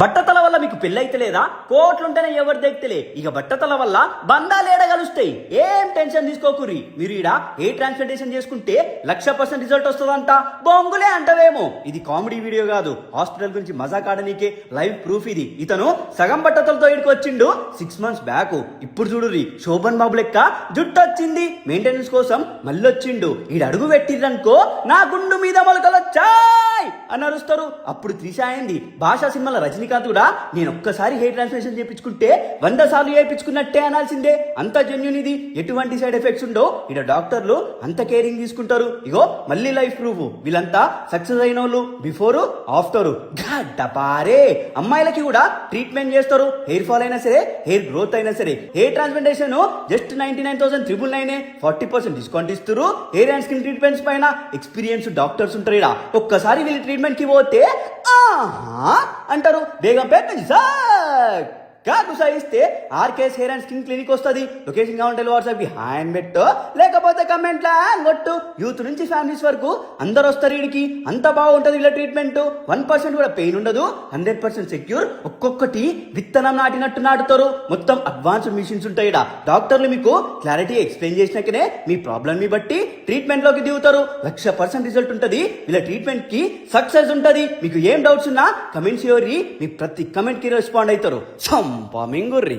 బట్టతల వల్ల మీకు పెళ్ళైతే లేదా? కోట్లుంటేనే ఎవరు దిగుతలే. ఇక బట్టతల వల్ల బంధాలేడ కలుస్తాయి. ఏం టెన్షన్ తీసుకోకుర్రి. మీరు ఈడ ఏ ట్రాన్స్ప్లాంటేషన్ చేసుకుంటే 100% రిజల్ట్ వస్తుందంట. బొంగులే అంటవేమో. ఇది కామెడీ వీడియో కాదు, హాస్పిటల్ గురించి మజాక్ ఆడనీకే లైవ్ ప్రూఫ్ ఇది. ఇతను సగం బట్టతలతో ఇడికి వచ్చిండు 6 months బ్యాక్. ఇప్పుడు చూడుర్రి, శోభన్ బాబు లెక్క జుట్టు వచ్చింది. మెయింటెనెన్స్ కోసం మళ్ళీ వచ్చిండు. ఈడు అడుగు పెట్టిర్రనుకో, నా గుండు మీద మొలకలొచ్చాయ్ అని అరుస్తారు. అప్పుడు త్రిషాయింది. భాషా సినిమాల రజనీకాంత్ కూడా నేను ఒక్కసారి హెయిర్ ట్రాన్స్ప్లాంటేషన్ చేయించుకుంటే 100 సార్లు చేయించుకున్నట్టే అనాల్సిందే. అంత జెన్యూన్ ఇది. ఎటువంటి సైడ్ ఎఫెక్ట్స్ ఉండో. ఇక్కడ డాక్టర్లు అంత కేరింగ్ తీసుకుంటారు. ఇగో మళ్ళీ లైఫ్ ప్రూఫ్. వీళ్ళంతా సక్సెస్ అయిన వాళ్ళు బిఫోర్ ఆఫ్టర్. గడ్డపారే. అమ్మాయిలకి కూడా ట్రీట్మెంట్ చేస్తారు. హెయిర్ ఫాల్ అయినా సరే, హెయిర్ గ్రోత్ అయినా సరే. హెయిర్ ట్రాన్స్ప్లాంటేషన్ జస్ట్ 99,999 40% డిస్కౌంట్ ఇస్తారు. హెయిర్ అండ్ స్కిన్ ట్రీట్మెంట్స్ పైన ఎక్స్పీరియన్స్ డాక్టర్స్ ఉంటారు. ఇక్కడ ఒక్కసారి వీళ్ళు ట్రీట్మెంట్ కి పోతే ఆహా అంటారు. బేగం పెట్టండి సార్ కాదు ఇస్తే RKS hair and skin clinic వస్తుంది. లొకేషన్ కావాలంటే వాట్సాప్ కి హాయ్ అని పెట్టు, లేకపోతే కమెంట్ లా కొట్టు. యూత్ నుంచి ఫ్యామిలీస్ వరకు అందరు వస్తారు. వీడికి అంత బాగుంటది వీళ్ళ ట్రీట్మెంట్. 1% కూడా పెయిన్ ఉండదు. 100% సెక్యూర్. ఒక్కొక్కటి విత్తనం నాటినట్టు నాటుతారు. మొత్తం అడ్వాన్స్డ్ మిషన్స్ ఉంటాయి. డాక్టర్లు మీకు క్లారిటీ ఎక్స్ప్లెయిన్ చేసినాకనే మీ ప్రాబ్లమ్ ని బట్టి ట్రీట్మెంట్ లోకి దిగుతారు. 100% రిజల్ట్ ఉంటది. వీళ్ళ ట్రీట్మెంట్ కి సక్సెస్ ఉంటది. మీకు ఏం డౌట్స్ ఉన్నా కమెంట్స్ ఎవరి మీ ప్రతి కమెంట్ కి రెస్పాండ్ అవుతారు. సంపమింగుర్రి.